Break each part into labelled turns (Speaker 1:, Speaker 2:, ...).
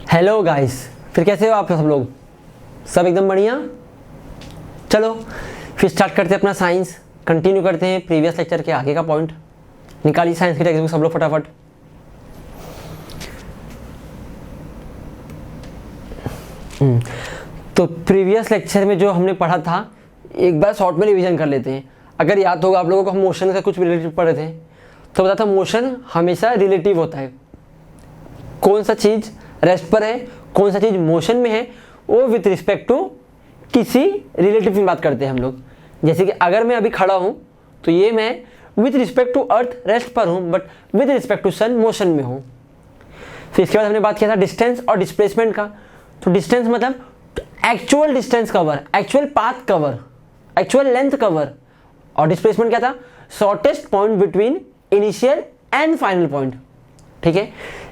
Speaker 1: Hello guys, फिर कैसे हो आप सब लोग? सब एकदम बढ़िया। चलो फिर स्टार्ट करते हैं अपना साइंस, कंटिन्यू करते हैं प्रीवियस लेक्चर के आगे का पॉइंट। निकालिए साइंस की टेक्स्ट बुक सब लोग फटाफट। तो प्रीवियस लेक्चर में जो हमने पढ़ा था एक बार शॉर्ट में रिवीजन कर लेते हैं। अगर याद होगा आप लोगों को, हम मोशन से कुछ रिलेटिव पढ़े थे, तो पता था मोशन हमेशा रिलेटिव होता है। कौन सा चीज़ रेस्ट पर है, कौन सा चीज़ मोशन में है, वो विथ रिस्पेक्ट टू किसी रिलेटिव की बात करते हैं हम लोग। जैसे कि अगर मैं अभी खड़ा हूँ तो ये मैं with respect to earth rest पर हूँ, but with respect to sun motion में हूँ। फिर इसके बाद हमने बात किया था डिस्टेंस और डिस्प्लेसमेंट का। तो डिस्टेंस मतलब actual distance cover, actual path cover, actual length cover. और डिस्प्लेसमेंट क्या था? Shortest point between initial and final point. ठीक है।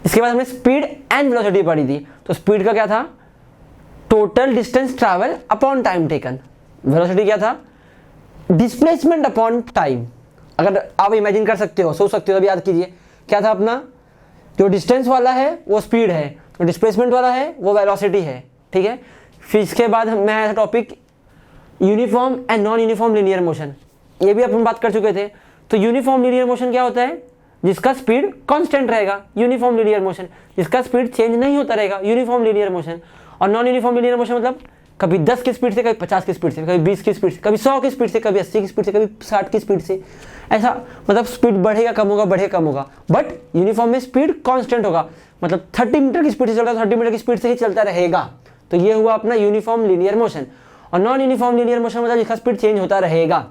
Speaker 1: इसके बाद हमने स्पीड एंड वेलोसिटी पढ़ी थी। तो स्पीड का क्या था? Total distance travel upon time taken. Velocity क्या था? Displacement upon time. अगर आप इमेजिन कर सकते हो, सोच सकते हो, तब याद कीजिए क्या था अपना। जो डिस्टेंस वाला है वो स्पीड है, जो डिस्प्लेसमेंट वाला है वो वेलोसिटी है। ठीक है। फिर इसके बाद मैं topic uniform and non uniform linear motion, ये भी अपन बात कर चुके थे। तो यूनिफॉर्म लीनियर मोशन क्या होता है? जिसका स्पीड कांस्टेंट रहेगा, यूनिफॉर्म लीनियर मोशन। जिसका स्पीड चेंज नहीं होता रहेगा, यूनिफॉर्म लीनियर मोशन। और नॉन यूनिफॉर्म लीनियर मोशन मतलब कभी 10 की स्पीड से, कभी 50 की स्पीड से, कभी 20 की स्पीड से, कभी 100 की स्पीड से, कभी 80 की स्पीड से, कभी 60 की स्पीड से। ऐसा मतलब स्पीड बढ़ेगा कम होगा, बढ़ेगा कम होगा, बट यूनिफॉर्म में स्पीड कांस्टेंट होगा। मतलब 30 मीटर की स्पीड से चलता है, 30 मीटर की स्पीड से ही चलता रहेगा। तो ये हुआ अपना यूनिफॉर्म लीनियर मोशन। और नॉन यूनिफॉर्म लीनियर मोशन मतलब जिसका स्पीड चेंज होता रहेगा।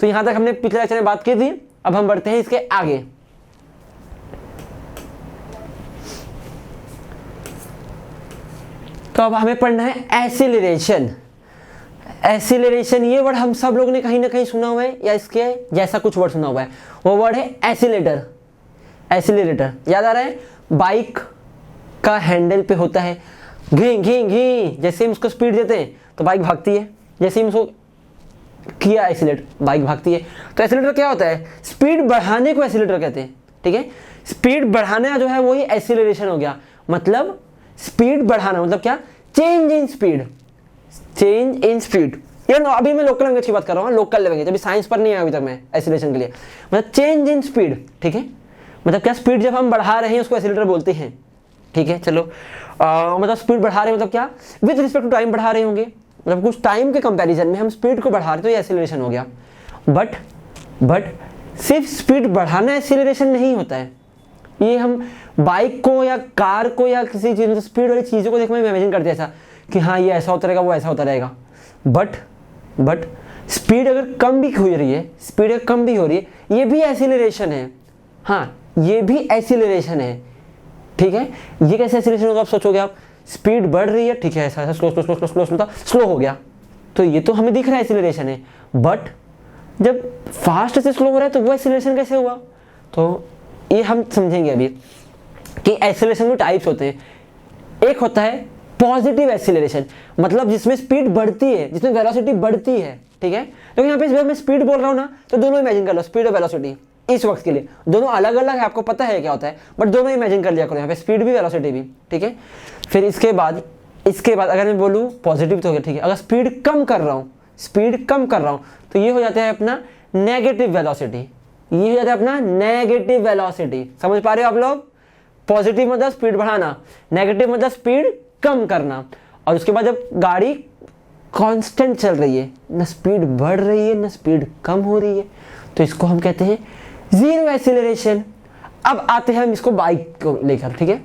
Speaker 1: तो यहाँ तक हमने पिछले लेक्चर में बात की थी। अब हम बढ़ते हैं इसके आगे। तो अब हमें पढ़ना है एसिलरेशन। एसिलरेशन ये वर्ड हम सब लोग ने कहीं ना कहीं सुना हुआ है, या इसके जैसा कुछ वर्ड सुना हुआ है। वो वर्ड है एसिलेटर। एसिलरेटर याद आ रहा है? बाइक का हैंडल पे होता है घी घी घी, जैसे हम उसको स्पीड देते हैं तो बाइक भागती है। जैसे हम उसको किया एक्सीलेट, बाइक भागती है। तो एसिलेटर क्या होता है? स्पीड बढ़ाने को एसिलेटर कहते हैं। ठीक है। स्पीड बढ़ाना जो है वही एसिलरेशन हो गया। मतलब स्पीड बढ़ाना मतलब क्या? Change in speed, change in speed. ये अभी मैं लोकल लैंग्वेज की बात कर रहा हूँ, लोकल लैंग्वेज, अभी साइंस पर नहीं आया अभी तक मैं एसिलेशन के लिए। मतलब चेंज इन स्पीड। ठीक है। मतलब क्या? स्पीड जब हम बढ़ा रहे हैं उसको एसिलेटर बोलते हैं। ठीक है। चलो मतलब स्पीड बढ़ा रहे हैं मतलब क्या? विद रिस्पेक्ट टू टाइम बढ़ा रहे होंगे, मतलब कुछ टाइम के कंपैरिजन में हम स्पीड को बढ़ा रहे तो ये एसिलरेशन हो गया। बट सिर्फ स्पीड बढ़ाना एसिलरेशन नहीं होता है। ये हम बाइक को या कार को या किसी चीज़, स्पीड वाली चीज़ों को देखने में इमेजिन करते हैं ऐसा कि हाँ ये ऐसा होता रहेगा, वो ऐसा होता रहेगा। बट स्पीड अगर कम भी हो रही है, स्पीड अगर कम भी हो रही है, ये भी एसिलरेशन है। हाँ, ये भी एसिलरेशन है। ठीक है। ये कैसे एसिलरेशन होगा आप सोचोगे? आप स्पीड बढ़ रही है, ठीक है, ऐसा slow slow slow slow slow slow slow हो गया, तो ये तो हमें दिख रहा है एसिलरेशन है। बट जब फास्ट से स्लो हो रहा है तो वो एसिलरेशन कैसे हुआ? तो ये हम समझेंगे अभी कि एसिलरेशन में टाइप्स होते हैं। एक होता है पॉजिटिव एसिलरेशन, मतलब जिसमें स्पीड बढ़ती है, जिसमें वेलोसिटी बढ़ती है। ठीक है। लेकिन यहाँ पे मैं स्पीड बोल रहा हूँ ना, तो दोनों इमेजिन कर लो, स्पीड और वेलोसिटी इस वक्त के लिए दोनों अलग अलग है, आपको पता है क्या होता है, बट दोनों इमेजिन कर लिया करो यहाँ पे, स्पीड भी वेलोसिटी भी। ठीक है। फिर इसके बाद अगर मैं बोलूँ पॉजिटिव तो हो गया। ठीक है। अगर स्पीड कम कर रहा हूँ, तो ये हो जाता है अपना नेगेटिव वेलोसिटी। ये हो जाता है अपना नेगेटिव वेलोसिटी। समझ पा रहे हो आप लोग? पॉजिटिव मतलब स्पीड बढ़ाना, नेगेटिव मतलब स्पीड कम करना। और उसके बाद जब गाड़ी कांस्टेंट चल रही है, ना स्पीड बढ़ रही है ना स्पीड कम हो रही है, तो इसको हम कहते हैं जीरो एसिलरेशन। अब आते हैं हम इसको बाइक को लेकर। ठीक है।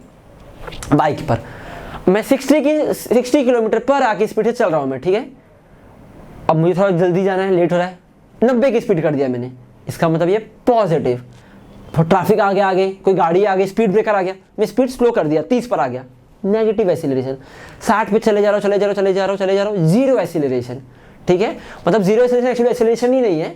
Speaker 1: बाइक पर मैं 60 किलोमीटर पर आके स्पीड से चल रहा हूँ मैं। ठीक है। अब मुझे थोड़ा जल्दी जाना है, लेट हो रहा है, 90 की स्पीड कर दिया मैंने। इसका मतलब ये पॉजिटिव। ट्रैफिक आ गया आगे, कोई गाड़ी आ गई, स्पीड ब्रेकर आ गया, मैं स्पीड स्लो कर दिया, 30 पर आ गया, नेगेटिव एसिलरेशन। 60 पे चले जा रहा हूँ, जीरो एसिलरेशन। ठीक है। मतलब जीरो एसिलरेशन एक्चुअली एसिलरेशन ही नहीं है,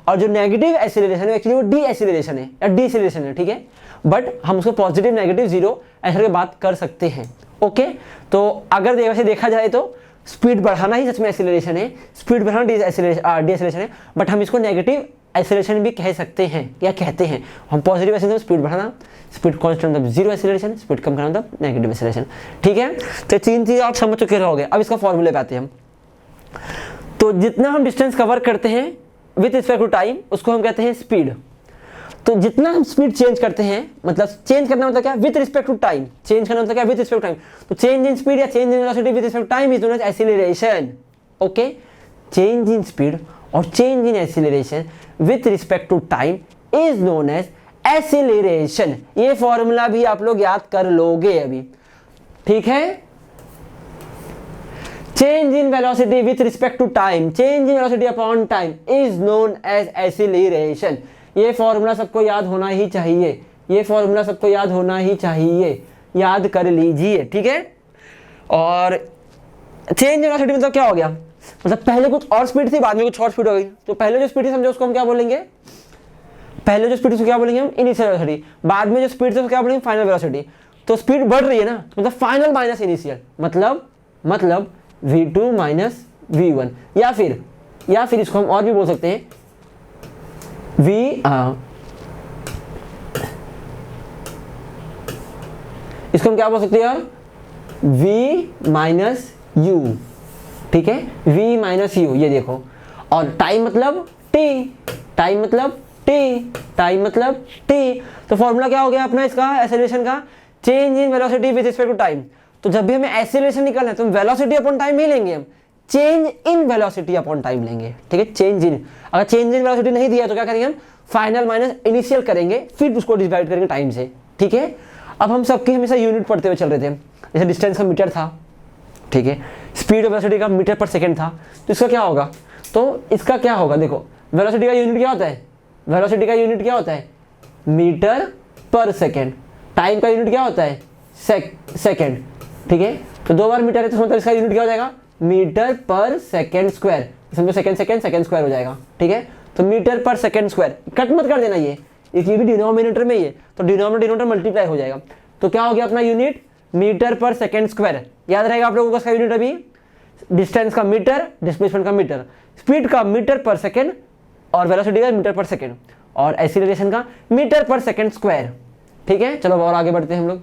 Speaker 1: और जो नेगेटिव एसिलरेशन है एक्चुअली वो डी एसिलरेशन है या डी एसिलरेशन है। ठीक है। बट हम उसको पॉजिटिव नेगेटिव जीरो ऐसे बात कर सकते हैं। ओके। तो अगर वैसे देखा जाए तो स्पीड बढ़ाना ही सच में एक्सीलरेशन है, स्पीड बढ़ाना डिएक्सीलरेशन है, बट हम इसको नेगेटिव एक्सीलरेशन भी कह सकते हैं या कहते हैं। हम पॉजिटिव एक्सीलरेशन स्पीड बढ़ाना, स्पीड कांस्टेंट मतलब जीरो एक्सीलरेशन, स्पीड कम करना मतलब नेगेटिव एक्सीलरेशन। ठीक है, तो तीन चीज़ आप समझ चुके रहोगे। अब इसका फॉर्मूले पे आते हैं हम। तो जितना हम डिस्टेंस कवर करते हैं विथ रिस्पेक्ट टू टाइम उसको हम कहते हैं स्पीड। तो जितना हम स्पीड चेंज करते हैं, मतलब चेंज करना मतलब क्या, with respect to time, change करना मतलब क्या, विथ रिस्पेक्ट टू टाइम। तो चेंज इन स्पीड या change in velocity with respect to time is known as acceleration. Okay, change in speed और change in acceleration with respect to time is known as acceleration. ये formula भी आप लोग याद कर लोगे अभी। ठीक है, change in velocity with respect to time, change in velocity upon time is known as acceleration. ये फॉर्मूला सबको याद होना ही चाहिए, ये फॉर्मूला सबको याद होना ही चाहिए, याद कर लीजिए। ठीक है, और चेंज इन वेलोसिटी मतलब क्या हो गया, मतलब पहले कुछ और स्पीड थी बाद में कुछ और स्पीड हो गई। तो पहले जो स्पीड थी समझो उसको हम क्या बोलेंगे, पहले जो स्पीड थी उसको क्या बोलेंगे हम, इनिशियल वेलोसिटी। बाद में जो स्पीड थी उसको क्या बोलेंगे, फाइनल वेलोसिटी। तो स्पीड बढ़ रही है ना, मतलब फाइनल माइनस इनिशियल, मतलब v2 माइनस v1, या फिर इसको हम और भी बोल सकते हैं इसको हम क्या बोल सकते हैं यार, v माइनस u। ठीक है, v माइनस u, ये देखो। और टाइम मतलब t, टाइम मतलब t, टाइम मतलब t। तो फॉर्मूला क्या हो गया अपना इसका एक्सेलरेशन का, change in velocity with respect to time. तो जब भी हमें एक्सीलरेशन निकालना है तो हम वेलोसिटी अपॉन टाइम ही लेंगे, हम change in velocity upon time लेंगे। ठीक है, चेंज इन, अगर चेंज इन वेलोसिटी नहीं दिया तो क्या करेंगे हम, फाइनल माइनस इनिशियल करेंगे, फिर उसको डिवाइड करेंगे टाइम से। ठीक है, अब हम सबकी हमेशा यूनिट पढ़ते हुए चल रहे थे, जैसे डिस्टेंस का मीटर था, ठीक है, स्पीड ऑफ वेलोसिटी का मीटर पर सेकेंड था। तो इसका क्या होगा, तो इसका क्या होगा, देखो वेलोसिटी का यूनिट क्या होता है, वेलोसिटी का यूनिट क्या होता है, मीटर पर सेकेंड। टाइम का यूनिट क्या होता है, सेकेंड। ठीक है, तो दो बार मीटर है तो मतलब इसका यूनिट क्या हो जाएगा, मीटर पर सेकेंड स्क्वायर। समझो सेकेंड स्क्वायर हो जाएगा। ठीक है, तो metre per second square, cut मत कर देना, ये भी डिनोमिनेटर में ही है, तो डिनोमिनेटर मल्टीप्लाई हो जाएगा। तो क्या हो गया अपना unit, metre per second square. याद रहेगा आप लोगों का यूनिट अभी, डिस्टेंस का मीटर, डिस्प्लेसमेंट का मीटर, स्पीड का मीटर पर सेकेंड और वेलोसिटी का मीटर पर सेकेंड और एक्सीलरेशन का मीटर पर सेकेंड स्क्वायर। ठीक है, चलो और आगे बढ़ते हैं हम लोग।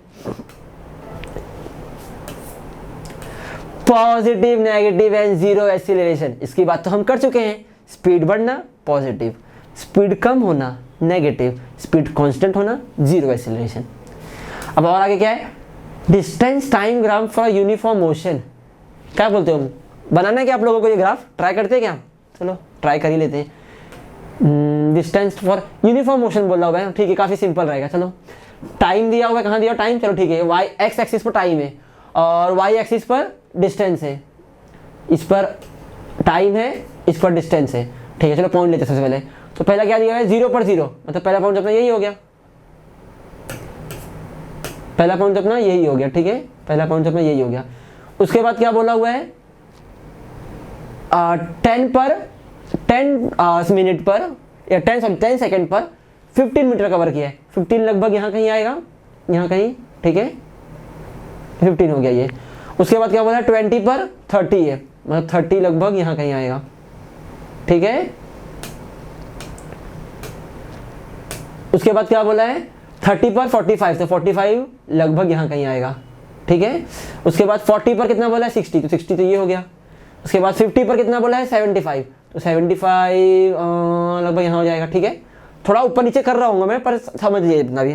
Speaker 1: Positive, negative and zero acceleration, इसकी बात तो हम कर चुके हैं। स्पीड बढ़ना पॉजिटिव, स्पीड कम होना नेगेटिव, स्पीड कांस्टेंट होना जीरो एक्सीलरेशन। अब और आगे क्या है, distance time graph for uniform motion. क्या बोलते हो, बनाना है क्या आप लोगों को ये ग्राफ, ट्राई करते हैं क्या, चलो ट्राई कर ही लेते हैं। डिस्टेंस फॉर यूनिफॉर्म मोशन बोल रहा है, ठीक है, काफी सिंपल रहेगा। चलो टाइम दिया हुआ है, कहाँ दिया टाइम, चलो ठीक है, वाई एक्स एक्सिस पर टाइम है और वाई एक्सिस पर डिस्टेंस है, इस पर टाइम है, इस पर डिस्टेंस है। ठीक है, चलो पॉइंट लेते हैं सबसे पहले। तो पहला क्या दिया है, 0 पर 0, मतलब पहला पॉइंट अपना यही हो गया, पहला पॉइंट अपना यही हो गया। ठीक है, पहला पॉइंट अपना यही हो गया। उसके बाद क्या बोला हुआ है, 10 मिनट पर या 10 सेकेंड पर 15 मीटर कवर किया है। 15 लगभग यहाँ कहीं आएगा, यहाँ कहीं। ठीक है, 15 हो गया ये। उसके बाद क्या बोला है, 20 पर 30 है, मतलब 30 लगभग यहाँ कहीं आएगा। ठीक है, उसके बाद क्या बोला है, 30 पर 45, तो 45 लगभग यहाँ कहीं आएगा। ठीक है, उसके बाद 40 पर कितना बोला है, 60, तो 60 तो ये हो गया। उसके बाद 50 पर कितना बोला है, 75, तो 75 लगभग यहाँ हो जाएगा। ठीक है, थोड़ा ऊपर नीचे कर रहा हूँ मैं, पर समझ लीजिए इतना भी।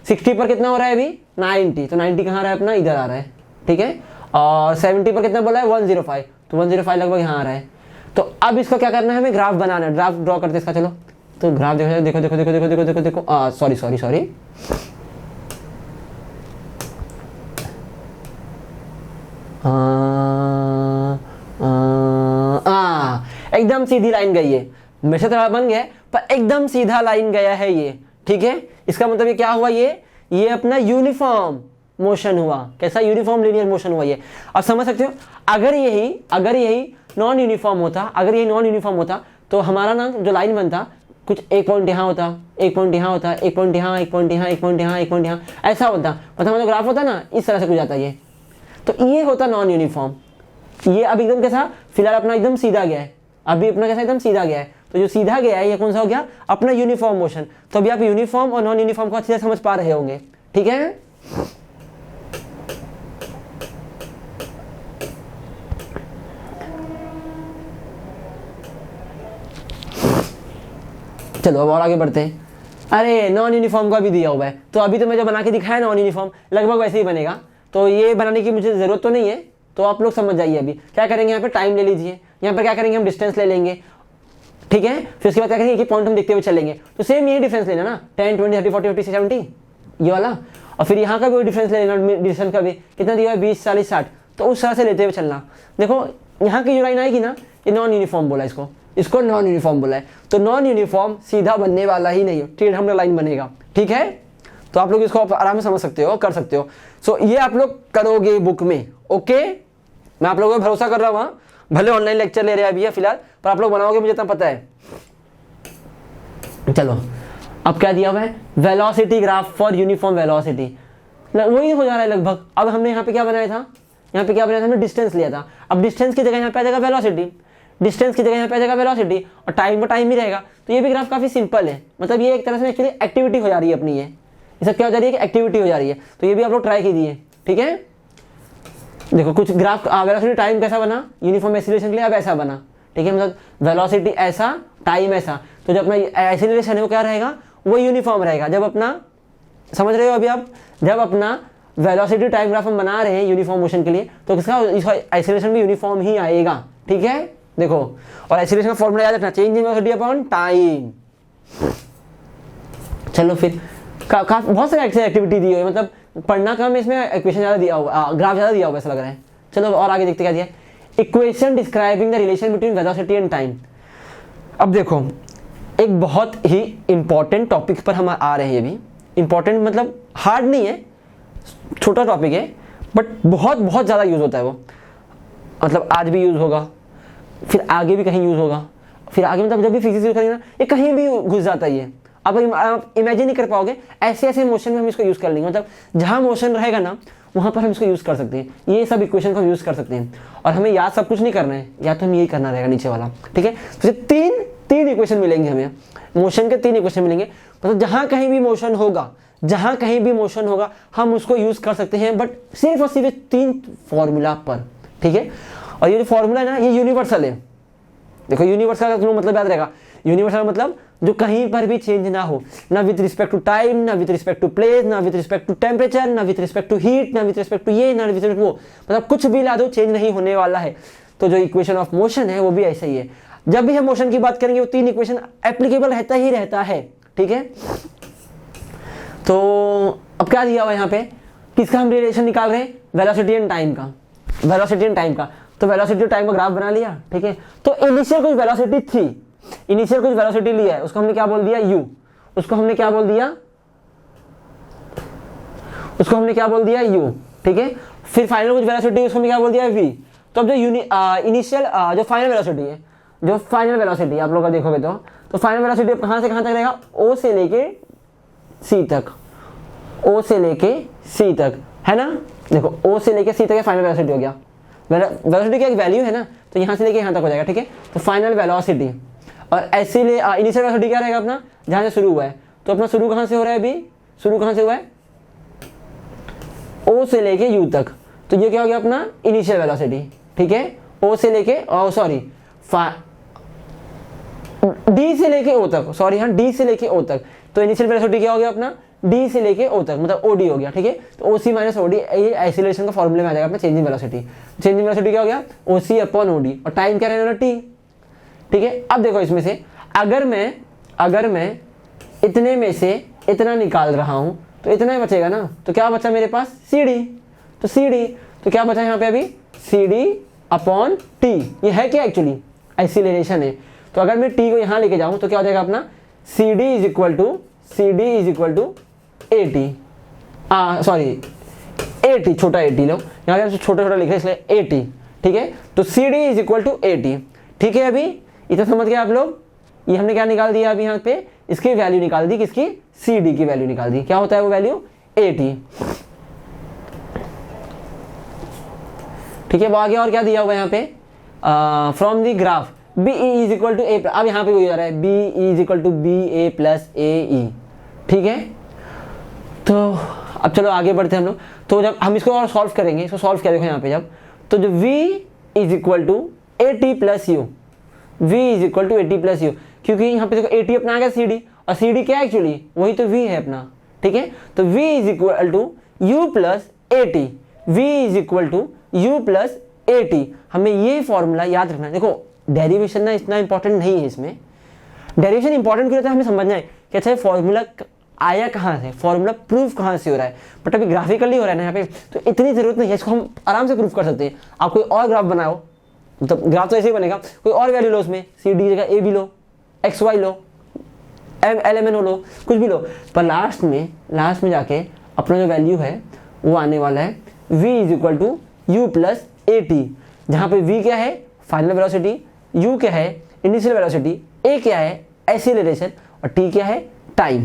Speaker 1: 60 पर कितना हो रहा है अभी, 90, तो 90 कहाँ आ रहा है अपना, इधर आ रहा है। ठीक है, और 70 पर कितना बोला है, 105, तो 105 लगभग यहाँ आ रहा है। तो अब इसको क्या करना है, हमें ग्राफ बनाना है, ग्राफ ड्रॉ करते हैं इसका। चलो तो ग्राफ देखो देखो देखो देखो देखो देखो देखो देखो, सॉरी एकदम सीधी लाइन गई है, मेरे से थोड़ा बन गया पर एकदम सीधा लाइन गया है ये। ठीक है, इसका मतलब ये क्या हुआ, ये अपना यूनिफॉर्म मोशन हुआ। कैसा, यूनिफॉर्म लीनियर मोशन हुआ ये। अब समझ सकते हो, अगर यही नॉन यूनिफॉर्म होता, अगर यही नॉन यूनिफॉर्म होता तो हमारा ना जो लाइन बनता, कुछ एक पॉइंट यहाँ होता, एक पॉइंट यहाँ होता, एक पॉइंट यहाँ, एक पॉइंट यहाँ, एक पॉइंट यहाँ, एक पॉइंट यहाँ, ऐसा होता। मतलब हमारा ग्राफ होता ना, इस तरह से कुछ जाता ये, तो ये होता नॉन यूनिफॉर्म। ये अब एकदम कैसा, फिलहाल अपना एकदम सीधा गया है, अभी अपना कैसा एकदम सीधा गया है, तो जो सीधा गया है ये कौन सा हो गया, अपना यूनिफॉर्म मोशन। तो अभी आप यूनिफॉर्म और नॉन यूनिफॉर्म को अच्छे से समझ पा रहे होंगे, ठीक है। चलो अब और आगे बढ़ते हैं। अरे नॉन यूनिफॉर्म का भी दिया हुआ है, तो अभी तो मैं जो बना के दिखाया नॉन यूनिफॉर्म लगभग वैसे ही बनेगा, तो ये बनाने की मुझे ज़रूरत तो नहीं है, तो आप लोग समझ जाइए। अभी क्या करेंगे, यहाँ पे टाइम ले लीजिए, यहाँ पर क्या करेंगे हम डिस्टेंस ले लेंगे, ठीक है। फिर उसके बाद क्या करेंगे कि पॉइंट हम देखते हुए चलेंगे, तो सेम यही डिफरेंस लेना ना, 10 20 30 40 50 70 ये वाला, और फिर यहाँ का भी डिफरेंस ले लेना, डिस्टेंस का भी कितना दिया है 20 40 60, तो उस तरह से लेते हुए चलना। देखो यहाँ की जो लाइन आएगी ना, ये नॉन यूनिफॉर्म बोला इसको नॉन यूनिफॉर्म बोला है, तो नॉन यूनिफॉर्म सीधा बनने वाला ही नहीं है, टेढ़ा लाइन बनेगा, ठीक है। तो आप लोग इसको आराम से समझ सकते हो, कर सकते हो। सो ये आप लोग करोगे बुक में, ओके। मैं आप लोगों पर भरोसा कर रहा हूँ, भले ऑनलाइन लेक्चर ले रहे हैं अभी है फिलहाल, पर आप लोग बनाओगे मुझे इतना पता है। चलो अब क्या दिया हुआ है, velocity graph for uniform velocity, वही हो जा रहा है लगभग। अब हमने यहाँ पे क्या बनाया था, यहाँ पे क्या बनाया था, हमने डिस्टेंस लिया था। अब डिस्टेंस की जगह यहाँ पे आ जाएगा वेलोसिटी, डिस्टेंस की जगह यहाँ पे आ जाएगा वेलोसिटी, और टाइम का टाइम ही रहेगा। तो ये भी ग्राफ काफी सिंपल है, मतलब ये एक तरह से एक्चुअली एक्टिविटी हो जा रही है अपनी, ये सब क्या हो जा रही है कि एक्टिविटी हो जा रही है। तो ये भी आप लोग ट्राई कीजिए, ठीक है। देखो कुछ ग्राफ वेलोसिटी टाइम कैसा बना यूनिफॉर्म एक्सीलरेशन के लिए, अब ऐसा बना, ठीक है, मतलब वेलोसिटी ऐसा टाइम ऐसा। तो जब अपना एक्सीलरेशन है वो क्या रहेगा, वो यूनिफॉर्म रहेगा। जब अपना समझ रहे हो अभी आप, जब अपना वेलोसिटी टाइम ग्राफ हम बना रहे हैं यूनिफॉर्म मोशन के लिए, तो किसका एक्सीलरेशन भी यूनिफॉर्म ही आएगा, ठीक है। देखो और एक्सीलरेशन का फॉर्मूला याद रखना, change in velocity upon time. चलो फिर बहुत सारी एक्टिविटी दी हुई है, मतलब पढ़ना कम, इसमें इक्वेशन ज़्यादा दिया हुआ, ग्राफ ज़्यादा दिया हुआ ऐसा लग रहा है। चलो और आगे देखते क्या दिया, equation describing the relation between velocity and time. अब देखो एक बहुत ही इंपॉर्टेंट टॉपिक पर हम आ रहे हैं, ये भी इंपॉर्टेंट मतलब हार्ड नहीं है, छोटा टॉपिक है, बट बहुत बहुत ज़्यादा यूज़ होता है वो, मतलब आज भी यूज़ होगा, फिर आगे भी कहीं यूज़ होगा, फिर आगे मतलब जब भी फिजिक्स यूज़ करेंगे ना, ये कहीं भी घुस जाता है ये, आप इमेजिन नहीं कर पाओगे। ऐसे ऐसे मोशन में हम इसको यूज़ कर लेंगे, मतलब जहाँ मोशन रहेगा ना वहाँ पर हम इसको यूज़ कर सकते हैं, ये सब इक्वेशन को हम यूज़ कर सकते हैं। और हमें याद सब कुछ नहीं करना है, या तो हमें यही करना रहेगा नीचे वाला, ठीक है। तो तीन इक्वेशन मिलेंगे हमें, मोशन के 3 इक्वेशन मिलेंगे, मतलब जहाँ कहीं भी मोशन होगा, जहाँ कहीं भी मोशन होगा हम उसको यूज़ कर सकते हैं, बट सिर्फ और सिर्फ 3 फॉर्मूला पर, ठीक है। और ये जो फॉर्मूला है ना ये यूनिवर्सल है। देखो यूनिवर्सल का मतलब याद रहेगा, यूनिवर्सल मतलब जो कहीं पर भी चेंज ना हो, ना विथ रिस्पेक्ट टू टाइम, ना विथ रिस्पेक्ट टू प्लेस, ना विथ रिस्पेक्ट टू टेम्परेचर, ना विथ रिस्पेक्ट टू हीट, ना विथ रिस्पेक्ट टू ये, ना विथ रिस्पेक्ट वो, मतलब कुछ भी ला दो चेंज नहीं होने वाला है। तो जो इक्वेशन ऑफ मोशन है वो भी ऐसा ही है, जब भी हम मोशन की बात करेंगे वो 3 इक्वेशन एप्लीकेबल रहता ही रहता है, ठीक है। तो अब क्या दिया हुआ है यहाँ पे, किसका हम रिलेशन निकाल रहे हैं, वेलोसिटी एंड टाइम का, वेलोसिटी एंड टाइम का। तो वेलोसिटी टाइम का ग्राफ बना लिया, ठीक है। तो इनिशियल कुछ वेलोसिटी थी, इनिशियल कुछ वेलोसिटी लिया है, उसको हमने क्या बोल दिया u, उसको हमने क्या बोल दिया, उसको हमने क्या बोल दिया u, ठीक है। फिर फाइनल कुछ वेलोसिटी उसको हमने क्या बोल दिया v। तो अब जो इनिशियल जो फाइनल वेलोसिटी है, जो फाइनल वेलोसिटी आप लोग का देखोगे तो फाइनल वेलोसिटी कहाँ से कहाँ तक रहेगा, o से लेके c तक, o से लेके c तक, है ना। देखो o से लेके c तक फाइनल वेलोसिटी हो गया, वेलोसिटी का एक वैल्यू है ना, तो यहाँ से लेके यहाँ तक हो जाएगा, ठीक है। तो फाइनल वेलोसिटी, और ऐसे इनिशियल वेलोसिटी क्या रहेगा अपना, जहाँ से शुरू हुआ है। तो अपना शुरू कहाँ से हो रहा है, अभी शुरू कहाँ से हुआ है, O से लेके U तक, तो ये क्या हो गया अपना इनिशियल वेलोसिटी, ठीक है। O से लेके सॉरी D से लेके O तक, सॉरी हाँ D से लेके O तक, तो इनिशियल वेलोसिटी क्या हो गया अपना D से लेके O तक, मतलब OD हो गया, ठीक है। तो OC माइनस OD ये एक्सीलरेशन का फॉर्मूले में आ जाएगा अपना change in velocity. Change in velocity क्या हो गया, OC अपॉन OD, और टाइम क्या रहने वाला T, ठीक है। अब देखो इसमें से अगर मैं इतने में से इतना निकाल रहा हूं तो इतना ही बचेगा ना, तो क्या बचा मेरे पास CD, तो CD तो क्या बचा यहाँ पे अभी CD अपॉन T, ये है क्या एक्चुअली एक्सीलरेशन है। तो अगर मैं T को यहाँ लेके जाऊं तो क्या हो जाएगा अपना CD is equal to AT, sorry AT, छोटा AT लो, यहाँ पे छोटा छोटा लिखा है इसलिए AT, ठीक है। तो CD is equal to AT, ठीक है। अभी इतना समझ गए आप लोग, ये हमने क्या निकाल दिया अभी यहाँ पे, इसकी वैल्यू निकाल दी, किसकी CD की वैल्यू निकाल दी, क्या होता है वो वैल्यू AT, ठीक ठीक है। वो आगे और क्या दिया हुआ है यहाँ पे, from the graph B E is equal to A, अब यहाँ पे वही आ रहा है B E is equal to B A plus A E, ठीक है। तो अब चलो आगे बढ़ते हैं हम लोग। तो जब हम इसको और सॉल्व करेंगे, इसको सॉल्व किया देखो यहाँ पे जब, तो जो v is equal to A T plus U, v is equal to A T plus U, क्योंकि यहाँ पे देखो ए टी अपना आ गया सी डी, और सी डी क्या है एक्चुअली, वही तो v है अपना, ठीक है। तो v is equal to you plus A T, v is equal to you plus A T. हमें ये फॉर्मूला याद रखना है। देखो डेरिवेशन ना इतना इंपॉर्टेंट नहीं है इसमें, डेरिवेशन इंपॉर्टेंट क्यों रहता है हमें समझना है कि अच्छा फॉर्मूला आया कहाँ से, फॉर्मूला प्रूफ कहाँ से हो रहा है, बट अभी ग्राफिकली हो रहा है ना यहाँ पे, तो इतनी जरूरत नहीं है, इसको हम आराम से प्रूफ कर सकते हैं। आप कोई और ग्राफ बनाओ, मतलब ग्राफ तो ऐसे ही बनेगा, कोई और वैल्यू लो उसमें, सी डी जगह ए भी लो, एक्स वाई लो, एल एम एन लो, कुछ भी लो, पर लास्ट में जाके अपना जो वैल्यू है वो आने वाला है v is equal to you plus A T, जहाँ पे v क्या है फाइनल वेलोसिटी, u क्या है इनिशियल वेलोसिटी, a क्या है एक्सीलरेशन और t क्या है टाइम।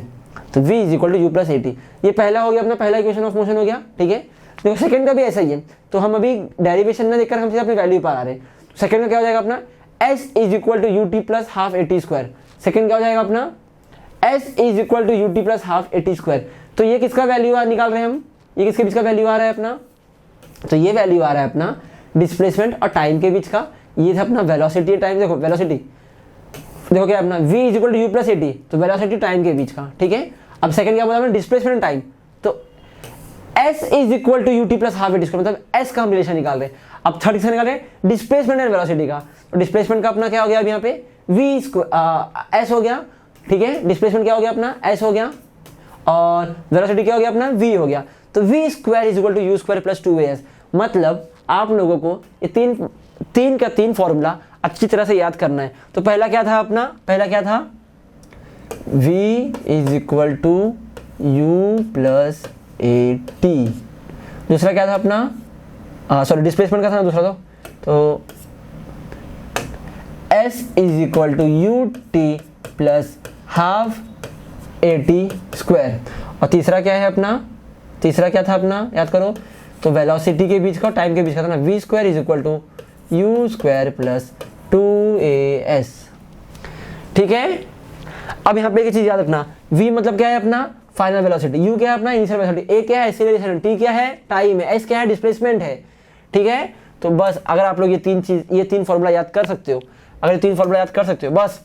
Speaker 1: तो v is equal to you plus A T, ये पहला हो गया अपना, पहला इक्वेशन ऑफ मोशन हो गया, ठीक है। देखो सेकंड का भी ऐसा ही है, तो हम अभी डेरिवेशन ना देखकर हम सीधे अपनी वैल्यू पर आ रहे हैं। सेकंड का क्या हो जाएगा अपना, s is equal to U T plus half A T square, second क्या हो जाएगा अपना s is equal to U T plus half A T square. तो ये किसका वैल्यू निकाल रहे हैं हम, ये किसके बीच का वैल्यू आ रहा है अपना, तो ये वैल्यू आ रहा है अपना डिस्प्लेसमेंट और टाइम के बीच का, ये था अपना वेलोसिटी टाइम। देखो वेलोसिटी देखो क्या अपना v is equal to you plus A T, तो वेलोसिटी टाइम के बीच का, ठीक है। अब सेकंड क्या बोला हमने, डिस्प्लेसमेंट टाइम, तो s is equal to U T plus half A T square, मतलब s का हम रिलेशन निकाल रहे हैं। अब थर्ड किसका निकाल रहे हैं, डिस्प्लेसमेंट एंड वेलोसिटी का। तो डिस्प्लेसमेंट का अपना क्या हो गया अब यहाँ पे v s हो गया, ठीक है। डिस्प्लेसमेंट क्या हो गया अपना s हो गया, और वेलोसिटी क्या हो गया अपना v हो गया। तो v square is equal to you square plus 2as, मतलब आप लोगों को ये तीन का तीन फॉर्मूला अच्छी तरह से याद करना है। तो पहला क्या था अपना, पहला क्या था v is equal to you plus A T, दूसरा क्या था अपना सॉरी डिस्प्लेसमेंट का था ना दूसरा, तो s is equal to U T plus half A T square, और तीसरा क्या है अपना, तीसरा क्या था अपना याद करो, तो वेलोसिटी के बीच का टाइम के बीच का था ना, v square is equal to you square plus 2as, ठीक है। अब यहाँ पे एक चीज याद रखना, v मतलब क्या है अपना फाइनल वेलोसिटी, u क्या है अपना इनिशियल वेलोसिटी, a क्या है एक्सीलरेशन, t क्या है टाइम है, s क्या है डिस्प्लेसमेंट है, ठीक है। तो बस अगर आप लोग ये तीन फॉर्मूला याद कर सकते हो, अगर ये तीन फॉर्मूला याद कर सकते हो, बस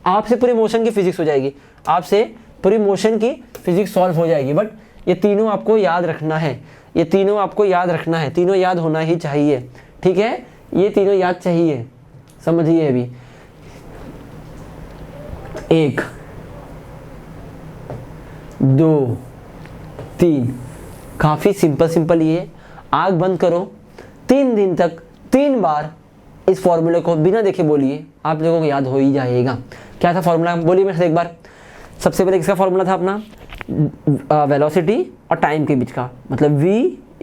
Speaker 1: आपसे पूरी मोशन की फिजिक्स हो जाएगी, आपसे पूरी मोशन की फिजिक्स सॉल्व हो जाएगी। बट ये तीनों आपको याद रखना है, ये तीनों आपको याद रखना है, तीनों याद होना ही चाहिए, ठीक है। ये तीनों याद चाहिए, समझिए अभी 1 2 3, काफी सिंपल ये। आग बंद करो, 3 दिन तक 3 बार इस फॉर्मूले को बिना देखे बोलिए, आप लोगों को याद हो ही जाएगा। क्या था फॉर्मूला, बोलिए मेरे से एक बार। सबसे पहले किसका फॉर्मूला था अपना, वेलोसिटी और टाइम के बीच का, मतलब v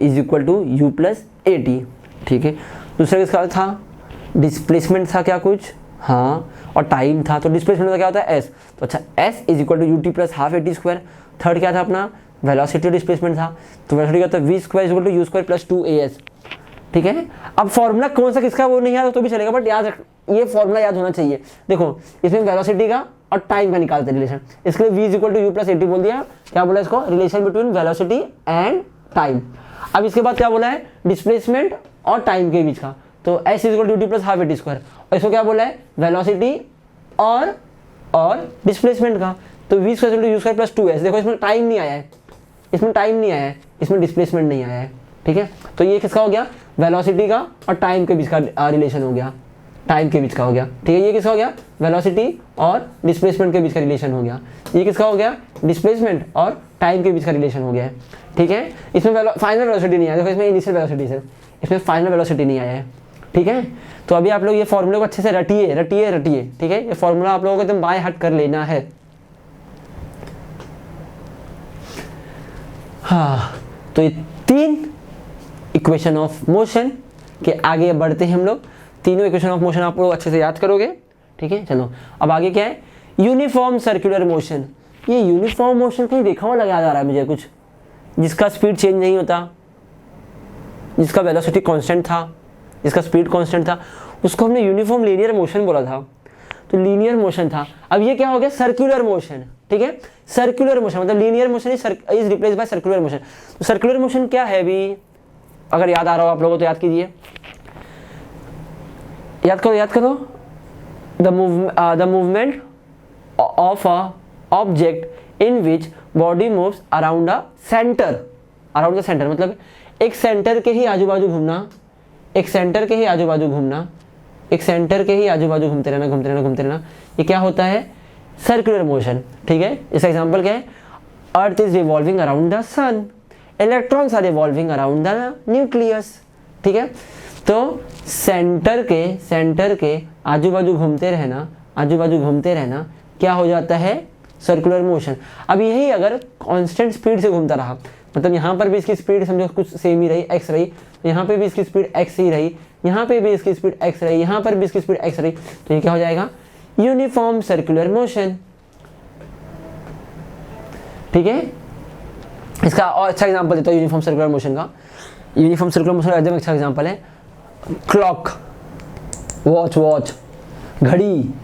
Speaker 1: is equal to you plus A T, ठीक है। दूसरा किसका था, डिस्प्लेसमेंट था क्या कुछ, हाँ, और टाइम था, तो डिस्प्लेसमेंट का क्या होता है s, तो अच्छा s is equal to U T plus half A T square. Third क्या था अपना, वेलोसिटी डिस्प्लेसमेंट था, तो वेलोसिटी का होता है v square is equal to you square plus 2as, ठीक है। अब फॉर्मूला कौन सा किसका वो नहीं याद तो भी चलेगा, बट याद रख, ये फॉर्मूला याद होना चाहिए। देखो इसमें वेलोसिटी का और टाइम का निकालते हैं रिलेशन, इसके लिए v is equal to you plus A t बोल दिया, क्या बोला इसको, relation between velocity and time. अब इसके बाद क्या बोला है, डिस्प्लेसमेंट और टाइम के बीच का, तो s is equal to t plus half A T square, और इसको क्या बोला है, वेलोसिटी और डिस्प्लेसमेंट का, तो v square to you square plus 2s। देखो इसमें टाइम नहीं आया है, इसमें टाइम नहीं आया है, इसमें डिस्प्लेसमेंट नहीं आया है, ठीक है। तो ये किसका हो गया, वेलोसिटी का और टाइम के बीच का रिलेशन हो गया, टाइम के बीच का हो गया, ठीक है। ये किसका हो गया, वेलोसिटी और डिस्प्लेसमेंट के बीच का रिलेशन हो गया। ये किसका हो गया, डिस्प्लेसमेंट और टाइम के बीच का रिलेशन हो गया है, ठीक है। इसमें फाइनल वेलोसिटी नहीं आया, देखो इसमें इनिशियल वेलोसिटी है, इसमें फाइनल वेलोसिटी नहीं आया है, ठीक है। तो अभी आप लोग ये फॉर्मूले को अच्छे से रटिए, ठीक है। ये फॉर्मूला आप लोगों को एकदम बाय हार्ट कर लेना है। हाँ, तो ये 3 इक्वेशन ऑफ मोशन के आगे बढ़ते हैं हम लोग। तीनों इक्वेशन ऑफ मोशन आप लोग अच्छे से याद करोगे, ठीक है। चलो अब आगे क्या है, यूनिफॉर्म सर्कुलर मोशन। ये यूनिफॉर्म मोशन कहीं देखा हुआ लगा जा रहा है मुझे कुछ, जिसका स्पीड चेंज नहीं होता, जिसका वेलोसिटी कांस्टेंट था, जिसका स्पीड कांस्टेंट था, उसको हमने यूनिफॉर्म लीनियर मोशन बोला था, तो लीनियर मोशन था। अब ये क्या हो गया, सर्कुलर मोशन, ठीक है, सर्कुलर मोशन मतलब linear motion is replace by circular motion. तो सर्कुलर मोशन क्या है भी, अगर याद आ रहा हो आप लोगों तो याद कीजिए, याद करो, the movement of a object in which body moves around a centre, around the centre मतलब एक सेंटर के ही आजू बाजू घूमना, एक सेंटर के ही आजू बाजू घूमना, एक सेंटर के ही आजू बाजू घूमते रहना, घूमते रहना, घूमते रहना, ये क्या होता है, सर्कुलर मोशन, ठीक है। इसका एग्जांपल क्या है, earth is revolving around the sun, electrons are revolving around the nucleus, ठीक है। तो सेंटर के आजू बाजू घूमते रहना, आजू बाजू घूमते रहना क्या हो जाता है, सर्कुलर मोशन। अब यही अगर कांस्टेंट स्पीड से घूमता रहा, मतलब यहाँ पर भी इसकी स्पीड समझो कुछ सेम ही रही, एक्स रही, यहाँ पे भी इसकी स्पीड एक्स ही रही, यहाँ पे भी इसकी स्पीड एक्स रही, यहाँ पर भी इसकी स्पीड एक्स रही, तो ये क्या हो जाएगा, यूनिफॉर्म सर्कुलर मोशन, ठीक है। इसका और अच्छा एग्जांपल देता हूँ यूनिफॉर्म सर्कुलर मोशन का। यूनिफॉर्म सर्कुलर मोशन का एकदम अच्छा एग्जांपल है क्लॉक, वॉच, घड़ी।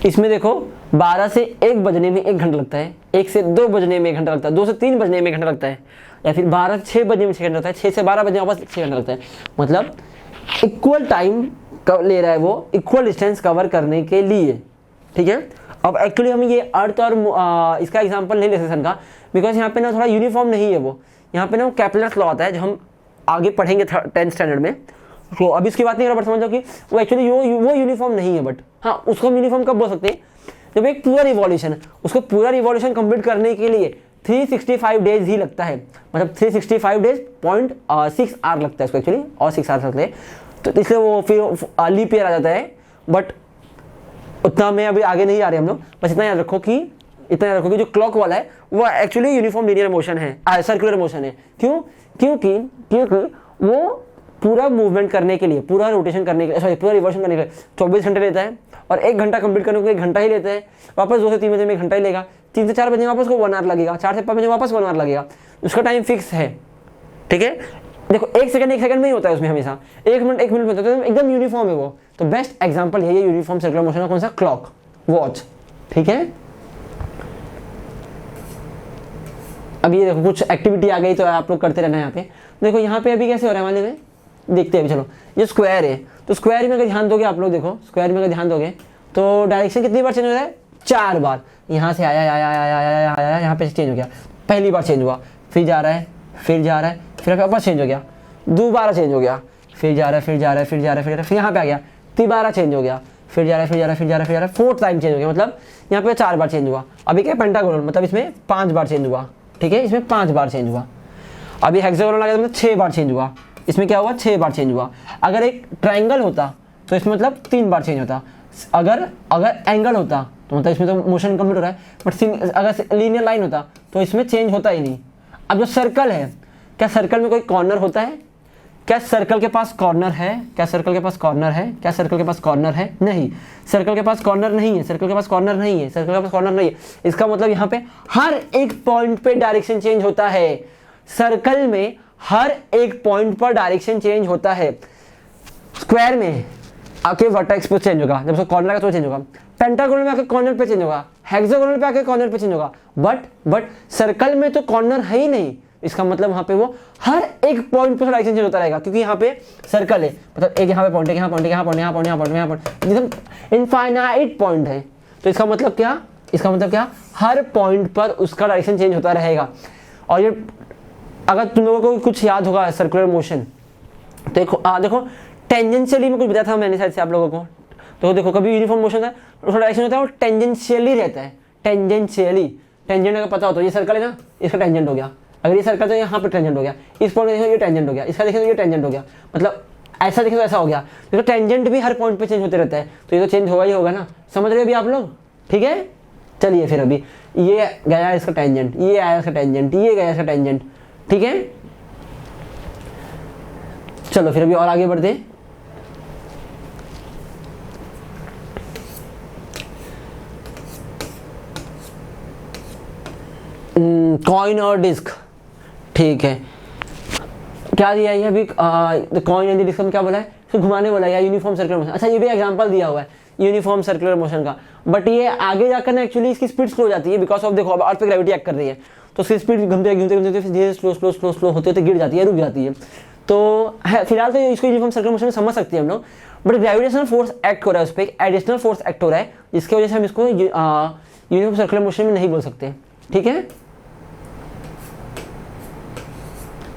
Speaker 1: इसमें देखो 12 से 1 बजने में 1 घंटा लगता है, 1 से 2 बजने में 1 घंटा लगता है, 2 से 3 बजने में 1 घंटा लगता है, या फिर 12 से 6 बजने में 6 घंटा लगता है, 6 से 12 बजने में वापस 6 घंटा लगता है। मतलब इक्वल टाइम ले रहा है वो, इक्वल डिस्टेंस कवर करने के लिए, ठीक है। अब एक्चुअली हम ये अर्थ और इसका एग्जांपल नहीं ले सकते सन का, बिकॉज यहाँ पे ना थोड़ा यूनिफॉर्म नहीं है वो, यहाँ पे ना कैपलर्स लॉ आता है जो हम आगे पढ़ेंगे 10th स्टैंडर्ड में। तो अभी इसकी बात नहीं कर रहा, बट समझो कि वो एक्चुअली वो यूनिफॉर्म नहीं है, बट हाँ उसको हम यूनिफॉर्म कब बोल सकते हैं, जब एक पूरा रिवॉल्यूशन, उसको पूरा रिवॉल्यूशन कंप्लीट करने के लिए 365 डेज ही लगता है, मतलब 365 डेज 0.6 आवर लगता है इसको एक्चुअली, और 6 आवर लगते हैं, तो इसलिए वो फिर लीप ईयर आ जाता है। बट उतना में अभी आगे नहीं आ रहे हम लोग, बस इतना याद रखो कि जो क्लॉक वाला है वो एक्चुअली यूनिफॉर्म लीनियर मोशन है, सर्कुलर मोशन है। क्यों, क्योंकि वो पूरा मूवमेंट करने के लिए, पूरा रोटेशन करने के लिए, सॉरी पूरा रिवॉल्यूशन करने के लिए 24 घंटे लेता है, और 1 घंटा कंप्लीट करने को 1 घंटा ही लेता है, वापस 2 से 3 बजे में 1 घंटा ही लेगा, 3 से 4 बजे वापस को 1 आवर लगेगा, 4 से 5 बजे वापस 1 आवर लगेगा, उसका टाइम फिक्स है, ठीक है। देखो 1 सेकंड में ही होता है उसमें, हमेशा 1 मिनट 1 मिनट में होता है, तो एकदम यूनिफॉर्म है वो। तो बेस्ट एग्जाम्पल है ये यूनिफॉर्म सर्कुलर मोशन का, कौन सा, क्लॉक, वॉच, ठीक है। अब ये देखो कुछ एक्टिविटी आ गई तो आप लोग करते रहना यहाँ पे। देखो यहाँ पे अभी कैसे हो रहा है, मान लीजिए देखते हैं अभी, चलो ये स्क्वायर है, तो स्क्वायर में अगर ध्यान दोगे आप लोग, देखो स्क्वायर में अगर ध्यान दोगे तो डायरेक्शन कितनी बार चेंज हो रहा है, 4 बार। यहाँ से आया यहाँ पे चेंज हो गया, पहली बार चेंज हुआ, फिर जा रहा है, फिर वापस चेंज हो गया, दोबारा चेंज हो गया, फिर जा रहा है, फिर यहाँ पे आ गया, तिबारा चेंज हो गया, फिर जा रहा है, 4th टाइम चेंज हो गया, मतलब यहाँ पे 4 बार चेंज हुआ। अभी क्या पेंटागोनल, मतलब इसमें 5 बार चेंज हुआ, ठीक है, इसमें 5 बार चेंज हुआ। अभी हेक्सागोनल आ गया, मतलब 6 बार चेंज हुआ, इसमें क्या हुआ, 6 बार चेंज हुआ। अगर एक ट्राइंगल होता तो इसमें मतलब 3 बार चेंज होता, अगर एंगल होता तो मतलब इसमें तो मोशन कंप्लीट हो रहा है, बट अगर लीनियर लाइन होता तो इसमें चेंज होता ही नहीं। अब जो सर्कल है, क्या सर्कल में कोई कॉर्नर होता है, क्या सर्कल के पास कॉर्नर है, नहीं, सर्कल के पास कॉर्नर नहीं है, इसका मतलब यहाँ पे हर एक पॉइंट पे डायरेक्शन चेंज होता है, सर्कल में हर एक पॉइंट पर डायरेक्शन चेंज होता है। स्क्वायर में आके वर्टेक्स पे चेंज होगा, जब उसका कॉर्नर का तो चेंज होगा, पेंटागोनल में आके कॉर्नर पे चेंज होगा, हेक्सागोनल पे आके कॉर्नर पे चेंज होगा, बट सर्कल में तो कॉर्नर है ही नहीं। इसका मतलब वहां पे वो हर एक पॉइंट पे डायरेक्शन चेंज होता रहेगा, क्योंकि यहाँ पे सर्कल है, मतलब एक यहाँ पे पॉइंट है, यहाँ पॉइंट एकदम इनफाइनाइट पॉइंट है। तो इसका मतलब क्या, हर पॉइंट पर उसका डायरेक्शन चेंज होता रहेगा। और ये अगर तुम लोगों को कुछ याद होगा सर्कुलर मोशन, देखो टेंजेंशियली में कुछ बताया था मैंने शायद से आप लोगों को, तो देखो कभी यूनिफॉर्म मोशन है उसका डायरेक्शन होता है वो टेंजेंशियली रहता है, टेंजेंट अगर पता हो तो ये सर्कल है ना, इसका टेंजेंट हो गया, अगर ये सर्कल तो यहाँ पे टेंजेंट हो गया, इस पॉइंट देखो ये टेंजेंट हो गया, इसका देखें तो ये टेंजेंट हो गया, मतलब ऐसा देखें तो ऐसा हो गया। देखो टेंजेंट भी हर पॉइंट पे चेंज होते रहता है, तो ये तो चेंज होगा ही होगा ना, समझ रहे हो अभी आप लोग, ठीक है। चलिए फिर अभी ये गया इसका टेंजेंट, ये आया इसका टेंजेंट, ये गया इसका टेंजेंट, ठीक है। चलो फिर अभी और आगे बढ़ते, कॉइन और डिस्क, ठीक है। क्या दिया है अभी, कॉइन एंड डिस्क में क्या बोला है, इसको घुमाने बोला है, यूनिफॉर्म सर्कुलर मोशन। अच्छा ये भी एग्जांपल दिया हुआ है यूनिफॉर्म सर्कुलर मोशन का, बट ये आगे जाकर ना एक्चुअली इसकी स्पीड स्लो हो जाती है बिकॉज ऑफ, देखो अब अर्थ पे ग्रेविटी एक्ट कर रही है तो उसकी स्पीड घूमते घूमते घूमते धीरे स्लो स्लो स्लो स्लो होते होते गिर जाती है, रुक जाती है। तो फिलहाल तो इसको यूनिफॉर्म सर्कुलर मोशन समझ सकते हैं हम लोग, बट ग्रेविटेशनल फोर्स एक्ट हो रहा है उस पर, एक एडिशनल फोर्स एक्ट हो रहा है जिसकी वजह से हम इसको यूनिफॉर्म सर्कुलर मोशन में नहीं बोल सकते। ठीक है,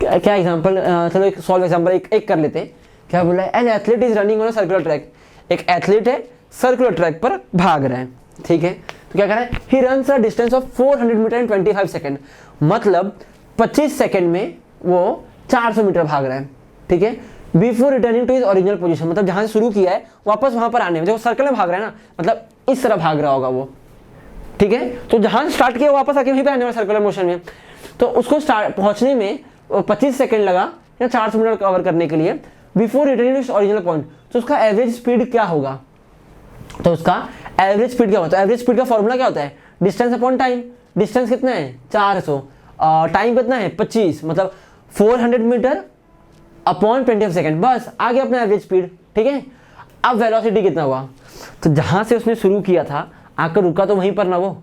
Speaker 1: क्या एग्जांपल, चलो एक सॉल्व एग्जांपल एक कर लेते हैं। क्या बोला है, an athlete is running on a circular track, एक एथलीट है सर्कुलर ट्रैक पर भाग रहा है। ठीक है, तो क्या कर रहा है, he runs a distance of 400 metre in 25 second, मतलब 25 सेकंड में वो 400 मीटर भाग रहा है। ठीक है, before returning to his original position, मतलब जहां से शुरू किया है वापस वहां पर आने में, देखो सर्कल में भाग रहा है ना, मतलब इस तरह भाग रहा होगा वो। ठीक है, तो जहां स्टार्ट किया वापस आके वहीं पे आने वाला सर्कुलर मोशन में, तो उसको पहुंचने में 25 सेकंड लगा या 400 मीटर कवर करने के लिए before returning to original point. तो उसका एवरेज स्पीड क्या होगा, तो उसका एवरेज स्पीड क्या होता है, एवरेज स्पीड का फॉर्मूला क्या होता है, डिस्टेंस अपॉन टाइम। डिस्टेंस कितना है 400, टाइम कितना है 25, मतलब 400 मीटर अपॉन 25 सेकंड, बस आ गया अपना एवरेज स्पीड। ठीक है, अब वेलोसिटी कितना हुआ, तो जहां से उसने शुरू किया था आकर रुका तो वहीं पर ना वो,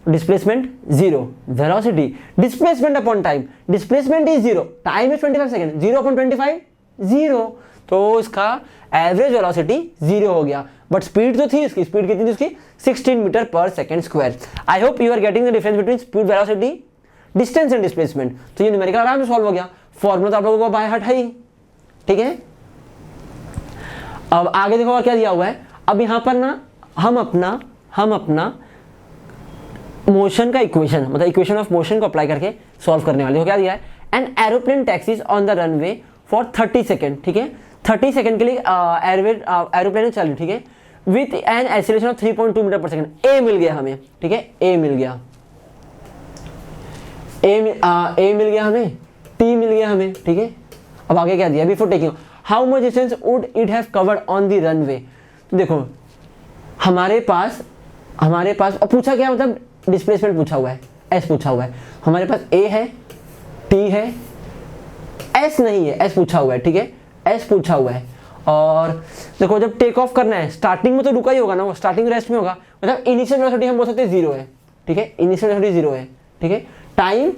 Speaker 1: displacement 0, velocity displacement upon time, displacement is 0, time is 25 second, 0 upon 25 0, तो इसका एवरेज वेलोसिटी 0 हो गया, बट स्पीड तो थी इसकी, स्पीड कितनी थी उसकी 16 metre per second square. I hope you are getting the difference between speed, velocity, distance and displacement. तो ये न्यूमेरिकल आराम से सॉल्व हो गया, फॉर्मूला तो आप लोगों को बाय हार्ट है ही। ठीक है, अब आगे देखो और क्या दिया हुआ है। अब यहां पर ना हम अपना मोशन का इक्वेशन, मतलब इक्वेशन ऑफ मोशन को अप्लाई करके सॉल्व करने वाले हो। क्या दिया है, an aeroplane taxis on the runway for 30 second. ठीक है, 30 सेकेंड के लिए एरोप्लेन चल रही, ठीक है, with an acceleration of 3.2 metre per second. A मिल गया हमें, ठीक है, ए मिल गया, ए मिल गया हमें, टी मिल गया हमें। ठीक है, अब आगे क्या दिया, before taking how much distance would it have covered on the runway. तो देखो हमारे पास और पूछा क्या, मतलब डिस्प्लेसमेंट पूछा हुआ है, एस पूछा हुआ है। हमारे पास ए है, टी है, एस नहीं है, एस पूछा हुआ है। ठीक है, एस पूछा हुआ है। और देखो जब टेक ऑफ करना है स्टार्टिंग में तो रुका ही होगा ना, वो स्टार्टिंग रेस्ट में होगा, मतलब इनिशियल वेलोसिटी हम बोल सकते हैं 0 है। ठीक है, इनिशियल वेलोसिटी 0 है। ठीक है, टाइम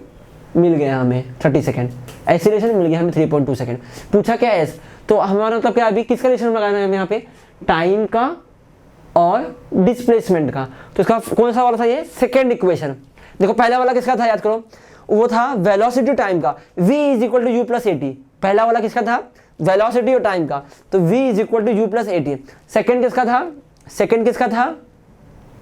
Speaker 1: मिल गया हमें 30 सेकंड, एक्सीलरेशन मिल गया हमें 3.2 सेकंड। पूछा क्या एस, तो हमारा मतलब क्या, अभी किसका रिलेशन लगाना है हमें यहाँ पे, टाइम का और डिस्प्लेसमेंट का। तो इसका कौन सा वाला था, ये सेकेंड इक्वेशन। देखो पहला वाला किसका था, याद करो, वो था वेलोसिटी टाइम का, v is equal to you plus A t. पहला वाला किसका था, वेलोसिटी और टाइम का, तो v is equal to you plus A t. Second किसका था,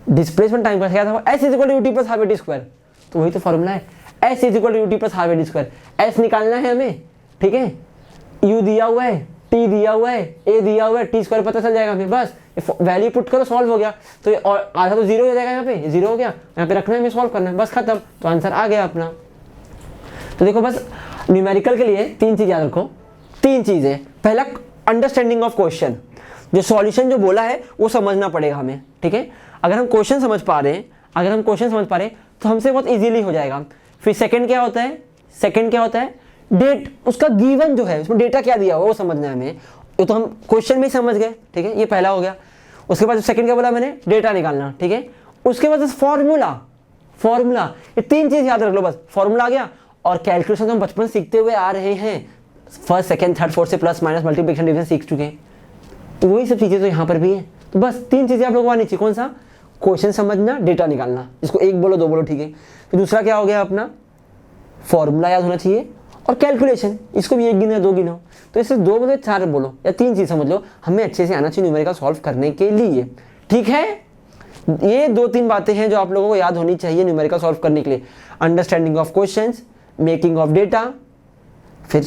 Speaker 1: डिस्प्लेसमेंट टाइम का, क्या था, s is equal to U T plus half A T square. तो वही तो फॉर्मूला है, s is equal to U T plus half A T square. s निकालना है हमें, ठीक है, u दिया हुआ है, t दिया हुआ है, a दिया हुआ है, टी स्क्वायर पता चल जाएगा हमें, बस वैल्यू पुट करो, सॉल्व हो गया। तो और आधा तो 0 हो जाएगा, यहाँ पे 0 हो गया, यहाँ पे रखना है, हमें सॉल्व करना है, बस खत्म, तो आंसर आ गया अपना। तो देखो बस न्यूमेरिकल के लिए 3 चीज याद रखो, 3 चीजें। पहला अंडरस्टैंडिंग ऑफ क्वेश्चन, जो सॉल्यूशन जो बोला है वो समझना पड़ेगा हमें। ठीक है, अगर हम क्वेश्चन समझ पा रहे हैं, तो हमसे बहुत इजीली हो जाएगा। फिर सेकंड क्या होता है, डेट, उसका गिवन जो है उसमें डेटा क्या दिया हुआ वो समझना है हमें, ये तो हम क्वेश्चन में ही समझ गए। ठीक है, ये पहला हो गया। उसके बाद सेकंड क्या बोला मैंने, डेटा निकालना। ठीक है, उसके बाद फॉर्मूला, ये 3 चीज याद रख लो, बस फॉर्मूला आ गया। और कैलकुलेशन तो हम बचपन सीखते हुए आ रहे हैं, फर्स्ट सेकंड थर्ड फोर्थ से प्लस माइनस मल्टीप्लिकेशन डिवीजन सीख चुके हैं, तो वही सब चीजें तो यहाँ पर भी है। तो बस 3 चीजें आप लोगों को आनी चाहिए, कौन सा, क्वेश्चन समझना, डेटा निकालना, इसको 1 बोलो 2 बोलो, ठीक है। फिर दूसरा क्या हो गया अपना, फॉर्मूला याद होना चाहिए, और कैलकुलेशन, इसको भी 1 गिनो या 2 गिनो, तो इससे 2 बोलो 4 बोलो या 3 चीज समझ लो, हमें अच्छे से आना चाहिए न्यूमेरिकल सॉल्व करने के लिए। ठीक है, ये 2-3 बातें हैं जो आप लोगों को याद होनी चाहिए न्यूमेरिकल सॉल्व करने के लिए। Understanding of questions, making of data, फिर